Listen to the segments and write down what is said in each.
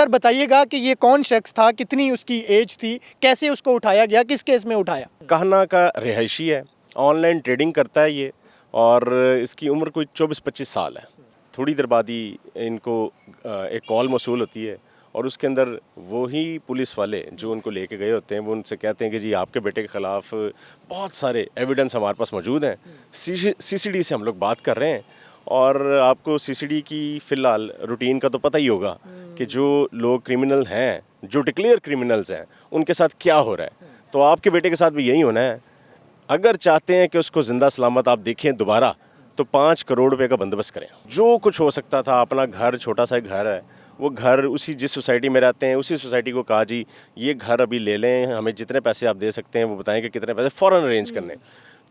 Sir बताइएगा कि ये कौन शख्स था, कितनी उसकी एज थी, कैसे उसको उठाया गया, किस केस में उठाया? कहना का रिहायशी है, ऑनलाइन ट्रेडिंग करता है ये, और इसकी उम्र कोई 24-25 साल है। थोड़ी देर बाद ही इनको एक कॉल मौसूल होती है और उसके अंदर वो ही पुलिस वाले जो उनको लेके गए होते हैं वो उनसे कहते हैं कि जी आपके बेटे के ख़िलाफ़ बहुत सारे एविडेंस हमारे पास मौजूद हैं, सीसीडी से हम लोग बात कर रहे हैं। और आपको सीसीडी की फ़िलहाल रूटीन का तो पता ही होगा कि जो लोग क्रिमिनल हैं, जो डिक्लेयर क्रिमिनल्स हैं, उनके साथ क्या हो रहा है। तो आपके बेटे के साथ भी यही होना है। अगर चाहते हैं कि उसको ज़िंदा सलामत आप देखें दोबारा, तो 5 करोड़ रुपए का बंदोबस्त करें। जो कुछ हो सकता था, अपना घर, छोटा सा घर है, वो घर उसी जिस सोसाइटी में रहते हैं उसी सोसाइटी को कहा जी ये घर अभी ले लें, हमें जितने पैसे आप दे सकते हैं वो बताएं कि कितने पैसे, फ़ौरन अरेंज करने।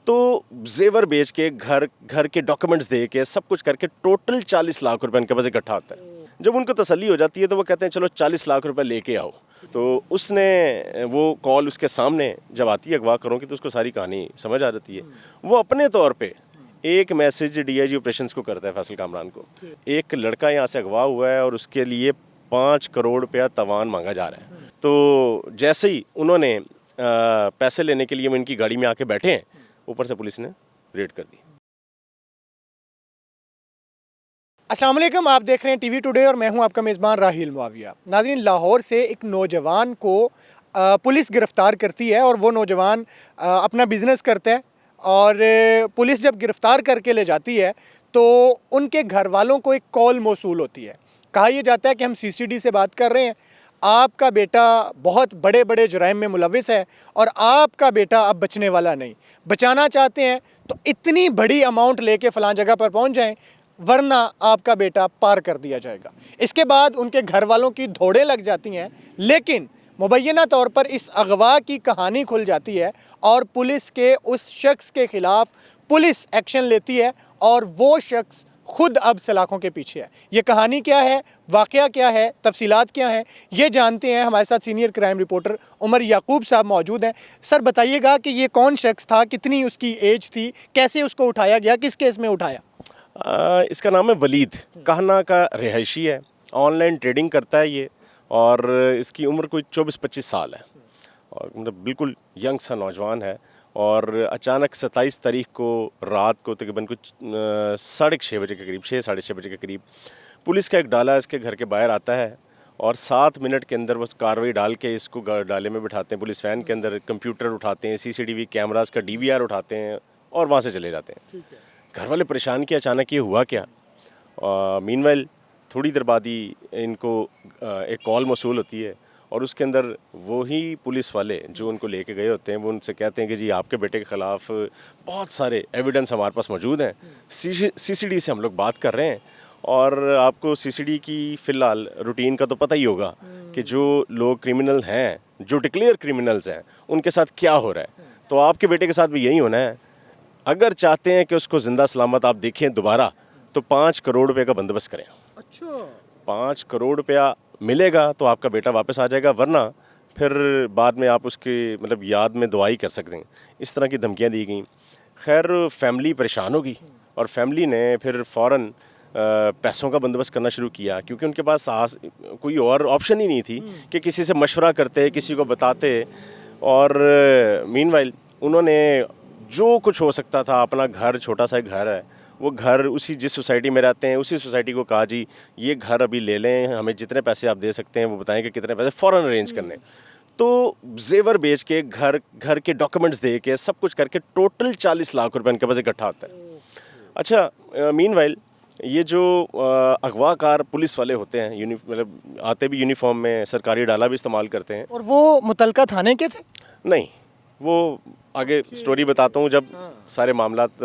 तो जेवर बेच के घर के डॉक्यूमेंट्स दे के सब कुछ करके टोटल 40 लाख रुपए उनके पास इकट्ठा होता है। जब उनको तसल्ली हो जाती है तो वो कहते हैं चलो 40 लाख रुपए लेके आओ। तो उसने वो कॉल उसके सामने जब आती है अगवा करों की तो उसको सारी कहानी समझ आ जाती है। वो अपने तौर पे एक मैसेज डीआईजी ऑपरेशंस को करता है, फैसल कामरान को। एक लड़का यहाँ से अगवा हुआ है और उसके लिए 5 करोड़ रुपया तवान मांगा जा रहा है। तो जैसे ही उन्होंने पैसे लेने के लिए वो इनकी गाड़ी में आके बैठे हैं, ऊपर से पुलिस ने रेड कर दी। अस्सलाम वालेकुम, आप देख रहे हैं टीवी टुडे और मैं हूं आपका मेज़बान राहील मुआविया। नाज़रीन, लाहौर से एक नौजवान को पुलिस गिरफ़्तार करती है और वो नौजवान अपना बिज़नेस करता है और पुलिस जब गिरफ़्तार करके ले जाती है तो उनके घर वालों को एक कॉल मौसूल होती है। कहा यह जाता है कि हम सीसीडी से बात कर रहे हैं, आपका बेटा बहुत बड़े बड़े जुराइम में मुलविस है और आपका बेटा अब बचने वाला नहीं। बचाना चाहते हैं तो इतनी बड़ी अमाउंट लेके फ़लाँ जगह पर पहुंच जाएं, वरना आपका बेटा पार कर दिया जाएगा। इसके बाद उनके घर वालों की धोड़ें लग जाती हैं, लेकिन मुबैना तौर पर इस अगवा की कहानी खुल जाती है और पुलिस के उस शख्स के ख़िलाफ़ पुलिस एक्शन लेती है और वो शख्स खुद अब सलाखों के पीछे है। ये कहानी क्या है, वाक़या क्या है, तफसीलात क्या हैं, ये जानते हैं। हमारे साथ सीनियर क्राइम रिपोर्टर उमर याकूब साहब मौजूद हैं। सर बताइएगा कि ये कौन शख्स था, कितनी उसकी एज थी, कैसे उसको उठाया गया, किस केस में उठाया? इसका नाम है वलीद, कहना का रिहायशी है, ऑनलाइन ट्रेडिंग करता है ये, और इसकी उम्र कोई 24-25 साल है और मतलब बिल्कुल यंग सा नौजवान है। और अचानक 27 तारीख को रात को तकरीबन कुछ 6:30 बजे के करीब, 6 साढ़े 6 बजे के करीब, पुलिस का एक डाला इसके घर के बाहर आता है और 7 मिनट के अंदर वो कार्रवाई डाल के इसको डाले में बिठाते हैं। पुलिस वैन के अंदर कंप्यूटर उठाते हैं, सीसीटीवी कैमरास का डीवीआर उठाते हैं और वहाँ से चले जाते हैं। घर वाले परेशान कि अचानक ये हुआ क्या। मीनवाइल थोड़ी देर बाद ही इनको एक कॉल मौसूल होती है और उसके अंदर वो ही पुलिस वाले जो उनको लेके गए होते हैं वो उनसे कहते हैं कि जी आपके बेटे के ख़िलाफ़ बहुत सारे एविडेंस हमारे पास मौजूद हैं, सीसीडी से हम लोग बात कर रहे हैं। और आपको सीसीडी की फ़िलहाल रूटीन का तो पता ही होगा कि जो लोग क्रिमिनल हैं, जो डिक्लेयर क्रिमिनल्स हैं, उनके साथ क्या हो रहा है। तो आपके बेटे के साथ भी यही होना है। अगर चाहते हैं कि उसको ज़िंदा सलामत आप देखें दोबारा, तो 5 करोड़ रुपए का बंदोबस्त करें। अच्छा, 5 करोड़ रुपया मिलेगा तो आपका बेटा वापस आ जाएगा, वरना फिर बाद में आप उसकी मतलब याद में दुआई कर सकते हैं। इस तरह की धमकियां दी गई। खैर फैमिली परेशान होगी और फैमिली ने फिर फ़ौरन पैसों का बंदोबस्त करना शुरू किया, क्योंकि उनके पास कोई और ऑप्शन ही नहीं थी कि किसी से मशवरा करते, किसी को बताते। और मीनवाइल उन्होंने जो कुछ हो सकता था, अपना घर, छोटा सा घर है, वो घर उसी जिस सोसाइटी में रहते हैं उसी सोसाइटी को कहा जी ये घर अभी ले लें, हमें जितने पैसे आप दे सकते हैं वो बताएं कि कितने पैसे, फ़ौरन अरेंज करने। तो जेवर बेच के घर के डॉक्यूमेंट्स दे के सब कुछ करके टोटल 40 लाख रुपए उनके पास इकट्ठा होता है। अच्छा, मीनवाइल ये जो अगवाकार पुलिस वाले होते हैं, मतलब आते भी यूनिफॉर्म में, सरकारी डाला भी इस्तेमाल करते हैं। और वो मुतलका थाने के थे? नहीं, वो आगे स्टोरी बताता हूँ जब सारे मामलात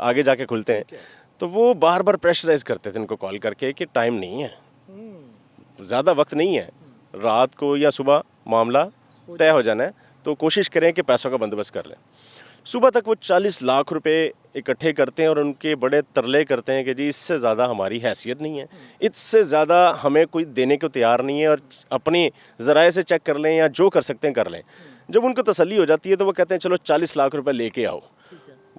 आगे जाके खुलते हैं। तो वो बार बार प्रेशराइज करते थे इनको कॉल करके कि टाइम नहीं है, ज़्यादा वक्त नहीं है, रात को या सुबह मामला तय हो जाना है, तो कोशिश करें कि पैसों का बंदोबस्त कर लें। सुबह तक वो 40 लाख रुपए इकट्ठे करते हैं और उनके बड़े तरले करते हैं कि जी इससे ज़्यादा हमारी हैसियत नहीं है, इससे ज़्यादा हमें कोई देने को तैयार नहीं है, और अपने ज़राए से चेक कर लें या जो कर सकते हैं कर लें। जब उनको तसल्ली हो जाती है तो वो कहते हैं चलो 40 लाख रुपए लेके आओ।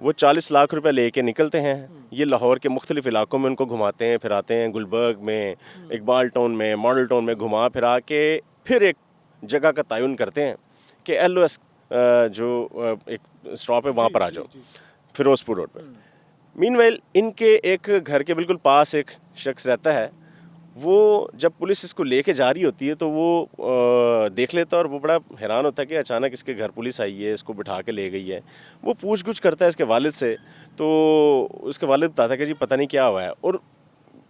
वो 40 लाख रुपए लेके निकलते हैं। ये लाहौर के मुख्तलिफ इलाकों में उनको घुमाते हैं फिराते हैं, गुलबर्ग में, इकबाल टाउन में, मॉडल टाउन में घुमा फिरा के फिर एक जगह का तयन करते हैं कि LOS जो एक स्टॉप है वहाँ पर आ जाओ, फिरोजपुर रोड पर। मीनवाइल इनके एक घर के बिल्कुल पास एक शख्स रहता है। वो जब पुलिस इसको लेके जा रही होती है तो वो देख लेता है और वो बड़ा हैरान होता है कि अचानक इसके घर पुलिस आई है, इसको बिठा के ले गई है। वो पूछ गुछ करता है इसके वालिद से, तो उसके वालिद बताता है कि जी पता नहीं क्या हुआ है। और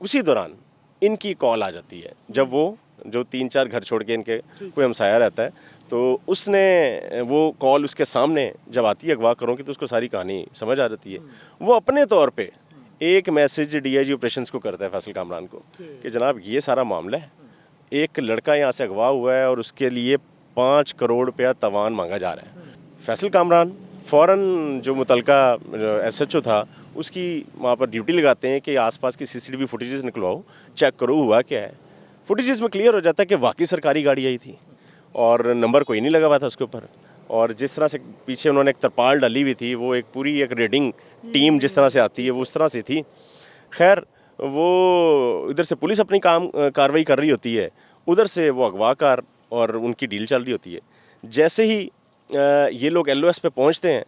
उसी दौरान इनकी कॉल आ जाती है, जब वो जो 3-4 घर छोड़ के इनके कोई हमसाया रहता है, तो उसने वो कॉल उसके सामने जब आती है अगवा करों की, तो उसको सारी कहानी समझ आ जाती है। वो अपने तौर पे एक मैसेज DIG ऑपरेशंस को करता है फैसल कामरान को कि जनाब ये सारा मामला है, एक लड़का यहाँ से अगवा हुआ है और उसके लिए 5 करोड़ रुपया तवान मांगा जा रहा है। फैसल कामरान फ़ौरन जो मुतलका SHO था उसकी वहाँ पर ड्यूटी लगाते हैं कि आसपास की CCTV फुटेजेस निकलवाओ, चेक करो हुआ क्या है। फुटेजेस में क्लियर हो जाता है कि वाकई सरकारी गाड़ी आई थी और नंबर कोई नहीं लगा हुआ था उसके ऊपर। और जिस तरह से पीछे उन्होंने एक तरपाल डाली हुई थी, वो एक पूरी एक रेडिंग टीम जिस तरह से आती है वो उस तरह से थी। खैर वो इधर से पुलिस अपनी कार्रवाई कर रही होती है, उधर से वो अगवाकार और उनकी डील चल रही होती है। जैसे ही ये लोग LOS पे पहुंचते हैं,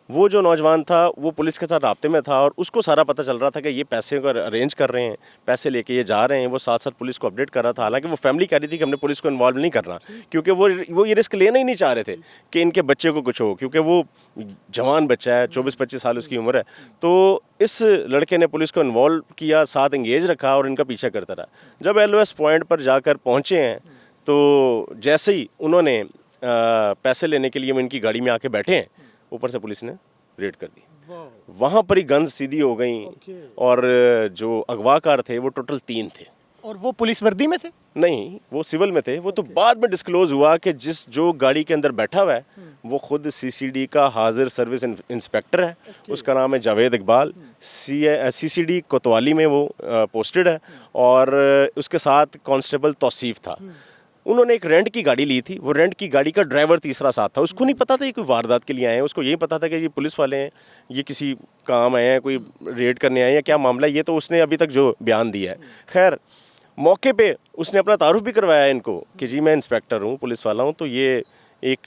वो जो नौजवान था वो पुलिस के साथ राब्ते में था और उसको सारा पता चल रहा था कि ये पैसे को अरेंज कर रहे हैं, पैसे लेके ये जा रहे हैं। वो साथ साथ पुलिस को अपडेट कर रहा था। हालांकि वो फैमिली कह रही थी कि हमने पुलिस को इन्वॉल्व नहीं करना, क्योंकि वो ये रिस्क लेना ही नहीं चाह रहे थे कि इनके बच्चे को कुछ हो, क्योंकि वो जवान बच्चा है, 24-25 साल उसकी उम्र है। तो इस लड़के ने पुलिस को इन्वॉल्व किया, साथ एंगेज रखा और इनका पीछा करता रहा। जब LOS पॉइंट पर जाकर पहुँचे हैं तो जैसे ही उन्होंने पैसे लेने के लिए वो इनकी गाड़ी में आके बैठे हैं, ऊपर से पुलिस ने रेड कर दी। वहाँ पर ही गन्स सीधी हो गई। और जो अगवाकार थे वो टोटल 3 थे। और वो पुलिस वर्दी में थे? नहीं, वो सिविल में थे। वो तो बाद में डिस्क्लोज हुआ कि जो गाड़ी के अंदर बैठा हुआ है वो खुद CCD का हाजिर सर्विस इंस्पेक्टर है। उसका नाम है जावेद इकबाल। CCD कोतवाली में वो पोस्टेड है और उसके साथ कांस्टेबल तौसीफ था। उन्होंने एक रेंट की गाड़ी ली थी। वो रेंट की गाड़ी का ड्राइवर तीसरा साथ था। उसको नहीं पता था ये कोई वारदात के लिए आए हैं, उसको यही पता था कि ये पुलिस वाले हैं, ये किसी काम आए हैं, कोई रेड करने आए हैं या क्या मामला है, ये तो उसने अभी तक जो बयान दिया है। खैर मौके पे उसने अपना तारुफ भी करवाया इनको कि जी मैं इंस्पेक्टर हूँ, पुलिस वाला हूँ, तो ये एक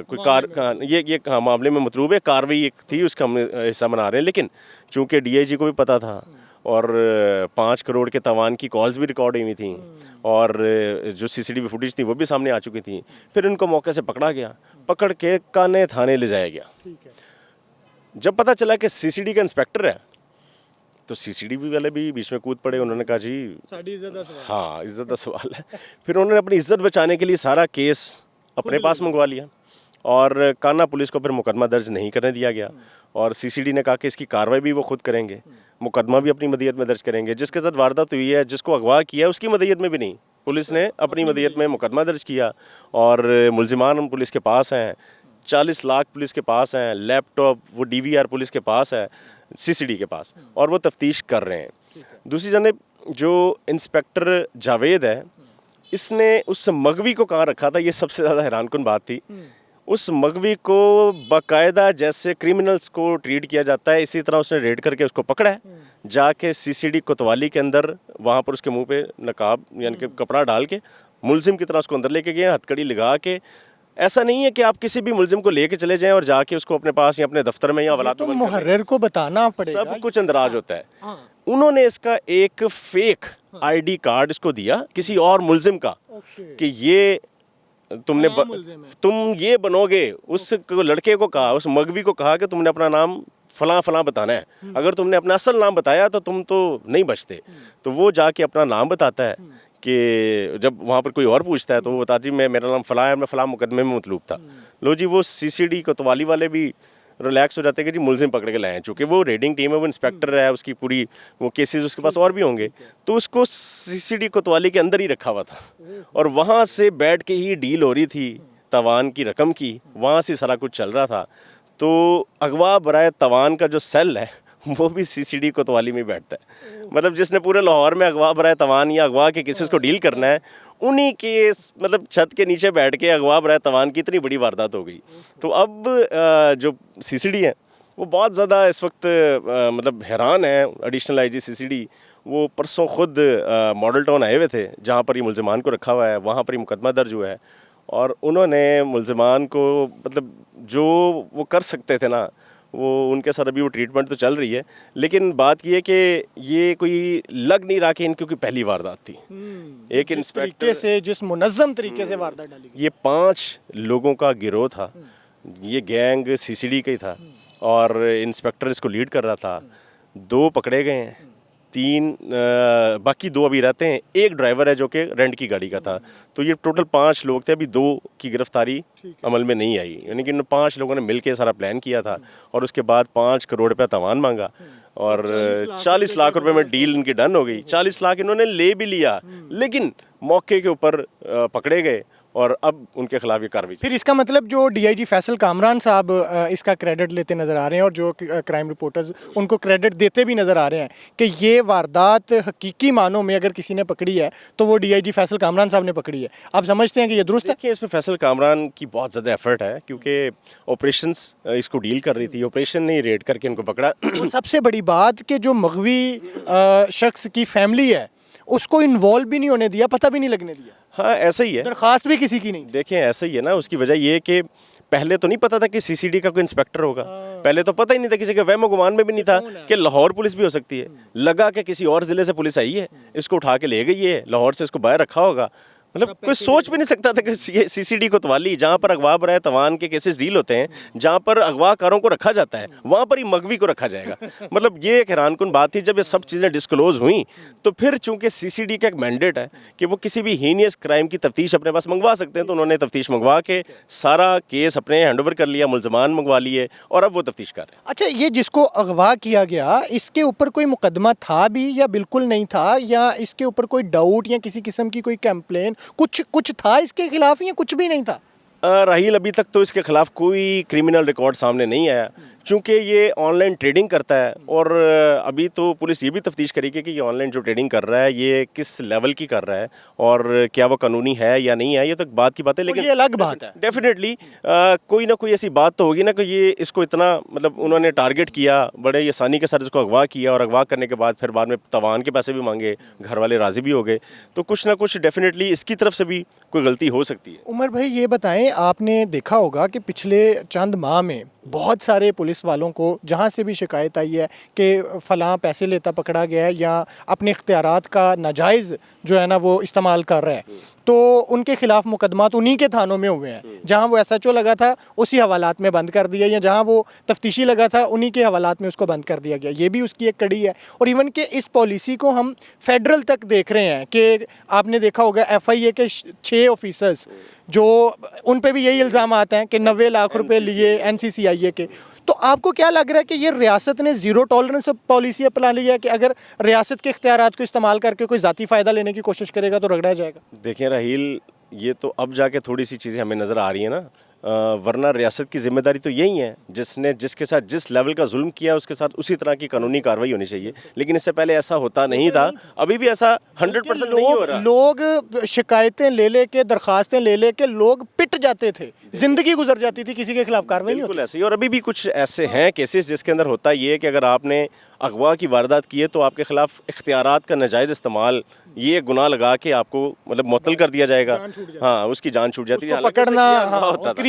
कोई ये मामले में मतलूब है, कार्रवाई एक थी उसका हम हिस्सा बना रहे हैं। लेकिन चूँकि DIG को भी पता था और 5 करोड़ के तवान की कॉल्स भी रिकॉर्ड हुई थी और जो CCTV फुटेज थी वो भी सामने आ चुकी थी। फिर इनको मौके से पकड़ा गया, पकड़ के काने थाने ले जाया गया। जब पता चला कि CCD का इंस्पेक्टर है तो CCTV वाले भी बीच में कूद पड़े। उन्होंने कहा जी हाँ, इज्जत का सवाल है। फिर उन्होंने अपनी इज्जत बचाने के लिए सारा केस अपने पास मंगवा लिया और कान्हा पुलिस को फिर मुकदमा दर्ज नहीं करने दिया गया। और CCD ने कहा कि इसकी कार्रवाई भी वो खुद करेंगे, मुकदमा भी अपनी मदीयत में दर्ज करेंगे। जिसके साथ वारदात हुई है, जिसको अगवा किया है, उसकी मदीयत में भी नहीं, पुलिस ने अपनी मदीयत में मुकदमा दर्ज किया और मुलजिमान पुलिस के पास हैं, 40 लाख पुलिस के पास हैं, लैपटॉप वो DVR पुलिस के पास है, CCD के पास, और वो तफ्तीश कर रहे हैं। दूसरी जानिब जो इंस्पेक्टर जावेद है, इसने उस मगवी को कहाँ रखा था, ये सबसे ज़्यादा हैरानकुन बात थी। उस मगवी को बाकायदा जैसे क्रिमिनल्स को ट्रीट किया जाता है, इसी तरह उसने रेड करके उसको पकड़ा है। जाके CCD कोतवाली के अंदर वहाँ पर उसके मुंह पे नकाब यानी कि कपड़ा डाल के मुलजिम की तरह उसको अंदर लेके गए, हथकड़ी लगा के। ऐसा नहीं है कि आप किसी भी मुलजिम को लेके चले जाएं और जाके उसको अपने पास या अपने दफ्तर में या वलात तो मुहर्रिर को बताना पड़ेगा, सब कुछ अंदराज होता है। उन्होंने इसका एक फेक ID कार्ड इसको दिया किसी और मुलजिम का कि ये तुम ये बनोगे। उस लड़के को कहा, उस मगवी को कहा कि तुमने अपना नाम फलां फलां बताना है, अगर तुमने अपना असल नाम बताया तो तुम तो नहीं बचते। तो वो जाके अपना नाम बताता है कि जब वहाँ पर कोई और पूछता है तो वो बताती है मेरा नाम फलां है, मैं फलां मुकदमे में मतलूब था। लो जी, वो CCD कोतवाली वाले भी रिलैक्स हो जाते हैं कि जी मुलजिम पकड़ के लाए हैं। चूँकि वो रेडिंग टीम है, वो इंस्पेक्टर है, उसकी पूरी वो केसेस उसके पास और भी होंगे, तो उसको CCD कोतवाली के अंदर ही रखा हुआ था और वहाँ से बैठ के ही डील हो रही थी तवान की रकम की, वहाँ से सारा कुछ चल रहा था। तो अगवा बराए तवान का जो सेल है वो भी CCD कोतवाली में बैठता है। मतलब जिसने पूरे लाहौर में अगवा बराए तवान या अगवा के केसेस को डील करना है, उन्हीं के मतलब छत के नीचे बैठ के अगवा बराए तवान की इतनी बड़ी वारदात हो गई। तो अब जो CCD है वो बहुत ज़्यादा इस वक्त मतलब हैरान है। एडिशनल आईजी सीसीडी वो परसों खुद मॉडल टाउन आए हुए थे जहाँ पर ये मुल्ज़िमान को रखा हुआ है, वहाँ पर ही मुकदमा दर्ज हुआ है और उन्होंने मुल्ज़िमान को मतलब जो वो कर सकते थे ना वो उनके साथ अभी वो ट्रीटमेंट तो चल रही है, लेकिन बात ये है कि ये कोई लग नहीं रहा कि इनकी कोई पहली वारदात थी। एक जिस इंस्पेक्टर तरीके से, जिस मुनज़्ज़म तरीके से वारदात डाली गई। ये 5 लोगों का गिरोह था, ये गैंग सीसीडी का ही था और इंस्पेक्टर इसको लीड कर रहा था। 2 पकड़े गए हैं, 3 बाकी 2 अभी रहते हैं। एक ड्राइवर है जो कि रेंट की गाड़ी का था। तो ये टोटल 5 लोग थे, अभी 2 की गिरफ्तारी अमल में नहीं आई, यानी कि इन 5 लोगों ने मिलकर सारा प्लान किया था और उसके बाद 5 करोड़ रुपया तावान मांगा और 40 लाख रुपए में डील इनकी डन हो गई। 40 लाख इन्होंने ले भी लिया, लेकिन मौके के ऊपर पकड़े गए और अब उनके खिलाफ ये कार्रवाई। फिर इसका मतलब जो डीआईजी फैसल कामरान साहब इसका क्रेडिट लेते नज़र आ रहे हैं और जो क्राइम रिपोर्टर्स उनको क्रेडिट देते भी नज़र आ रहे हैं कि ये वारदात हकीकी मानों में अगर किसी ने पकड़ी है तो वो डीआईजी फैसल कामरान साहब ने पकड़ी है। आप समझते हैं कि ये दुरुस्त है? देखिए, इसमें फैसल कामरान की बहुत ज़्यादा एफर्ट है क्योंकि ऑपरेशंस इसको डील कर रही थी, ऑपरेशन ने रेड करके इनको पकड़ा। और सबसे बड़ी बात कि जो मगवी शख्स की फैमिली है उसको इन्वॉल्व भी नहीं होने दिया, पता भी नहीं लगने दिया। हाँ, ऐसा ही है। दरखास्त भी किसी की नहीं। देखें, ऐसा ही है ना, उसकी वजह ये है कि पहले तो नहीं पता था कि सीसीडी का कोई इंस्पेक्टर होगा। पहले तो पता ही नहीं था, किसी के वहम गुमान में भी नहीं था कि लाहौर पुलिस भी हो सकती है। लगा कि किसी और ज़िले से पुलिस आई है, इसको उठा के ले गई है, लाहौर से इसको बाहर रखा होगा। मतलब कोई सोच भी नहीं सकता था कि ये सीसीडी कोतवाली, जहाँ पर अगवा बराए तवान के केसेस डील होते हैं, जहाँ पर अगवाकारों को रखा जाता है, वहाँ पर ही मगवी को रखा जाएगा। मतलब ये एक हैरानकुन बात थी। जब ये सब चीज़ें डिस्क्लोज हुई तो फिर चूंकि सीसीडी का एक मैंडेट है कि वो किसी भी हीनियस क्राइम की तफ्तीश अपने पास मंगवा सकते हैं, तो उन्होंने तफ्तीश मंगवा के सारा केस अपने हैंडओवर कर लिया, मुल्ज़मान मंगवा लिए और अब वो तफ्तीश कर रहे हैं। अच्छा, ये जिसको अगवा किया गया इसके ऊपर कोई मुकदमा था भी या बिल्कुल नहीं था, या इसके ऊपर कोई डाउट या किसी किस्म की कोई कंप्लेन कुछ था इसके खिलाफ या कुछ भी नहीं था? राहील, अभी तक तो इसके खिलाफ कोई क्रिमिनल रिकॉर्ड सामने नहीं आया चूँकि ये ऑनलाइन ट्रेडिंग करता है और अभी तो पुलिस ये भी तफ्तीश करेगी कि ये ऑनलाइन जो ट्रेडिंग कर रहा है ये किस लेवल की कर रहा है और क्या वो कानूनी है या नहीं है, ये तो एक बात की बात है। लेकिन ये अलग बात है। डेफिनेटली कोई ना कोई ऐसी बात तो होगी ना कि ये इसको इतना मतलब उन्होंने टारगेट किया, बड़े आसानी के साथ इसको अगवा किया और अगवा करने के बाद फिर बाद में तवान के पैसे भी मांगे, घर वाले राज़ी भी हो गए, तो कुछ ना कुछ डेफिनेटली इसकी तरफ से भी कोई गलती हो सकती है। उमर भाई, ये बताएं, आपने देखा होगा कि पिछले चंद माह में बहुत सारे पुलिस वालों को जहाँ से भी शिकायत आई है कि फ़लाँ पैसे लेता पकड़ा गया है या अपने इख्तियारात का नाजायज़ जो है ना वो इस्तेमाल कर रहा है, तो उनके खिलाफ मुकदमात उन्हीं के थानों में हुए हैं। जहाँ वो एसएचओ लगा था उसी हवालात में बंद कर दिया, या जहाँ वो तफ्तीशी लगा था उन्हीं के हवालात में उसको बंद कर दिया गया। ये भी उसकी एक कड़ी है। और इवन कि इस पॉलिसी को हम फेडरल तक देख रहे हैं कि आपने देखा होगा FIA के 6 ऑफिसर्स जो उन पे भी यही इल्ज़ाम आते हैं कि 90 लाख रुपए लिए NCCIA के। तो आपको क्या लग रहा है कि ये रियासत ने ज़ीरो टॉलरेंस पॉलिसी अपना ली है कि अगर रियासत के इख्तियारात को इस्तेमाल करके कोई ज़ाती फ़ायदा लेने की कोशिश करेगा तो रगड़ा जाएगा? देखें राहील, ये तो अब जाके थोड़ी सी चीज़ें हमें नज़र आ रही है ना, वरना रियासत की जिम्मेदारी तो यही है, जिसने जिसके साथ जिस लेवल का जुल्म किया उसके साथ उसी तरह की कानूनी कार्रवाई होनी चाहिए। लेकिन इससे पहले ऐसा होता नहीं था, अभी भी ऐसा 100% नहीं हो रहा। लोग शिकायतें ले लेके, दरखास्तें ले लेके लोग पिट जाते थे, जिंदगी गुजर जाती थी, किसी के खिलाफ कार्रवाई नहीं होती। बिल्कुल ऐसे ही, और अभी भी कुछ ऐसे हैं केसेस जिसके अंदर होता ये है कि अगर आपने अगवा की वारदात की है तो आपके खिलाफ इख्तियारात का नाजायज़ इस्तेमाल, ये गुनाह लगा के आपको मतलब मुअत्तल कर दिया जाएगा। हाँ, उसकी जान छूट जाती है। पकड़ना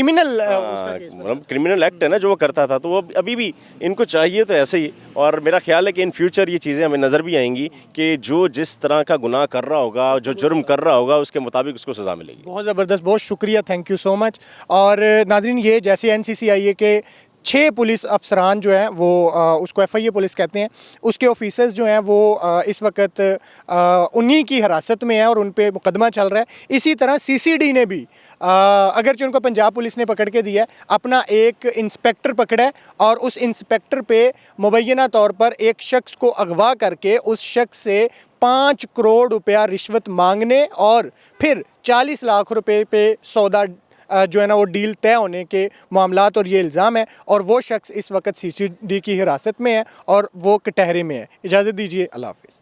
क्रिमिनल एक्ट है ना जो वो करता था, तो वो अभी भी इनको चाहिए तो ऐसे ही। और मेरा ख्याल है कि इन फ्यूचर ये चीज़ें हमें नज़र भी आएंगी कि जो जिस तरह का गुनाह कर रहा होगा, जो जुर्म कर रहा होगा, उसके मुताबिक उसको सज़ा मिलेगी। बहुत ज़बरदस्त, बहुत शुक्रिया, थैंक यू सो मच। और नाज़रीन, ये जैसे NCCIA के 6 पुलिस अफसरान जो हैं वो उसको FIA पुलिस कहते हैं, उसके ऑफिसर्स जो हैं वो इस वक्त उन्हीं की हिरासत में है और उन पे मुकदमा चल रहा है। इसी तरह CCD ने भी अगरचे उनको पंजाब पुलिस ने पकड़ के दिया है, अपना एक इंस्पेक्टर पकड़ा है और उस इंस्पेक्टर पे मुबैना तौर पर एक शख्स को अगवा करके उस शख्स से 5 करोड़ रुपया रिश्वत मांगने और फिर 40 लाख रुपए पे सौदा जो है ना वो डील तय होने के मामलात और ये इल्ज़ाम है। और वो शख्स इस वक्त CCD की हिरासत में है और वो कटहरे में है। इजाज़त दीजिए, अल्लाह हाफ़िज़।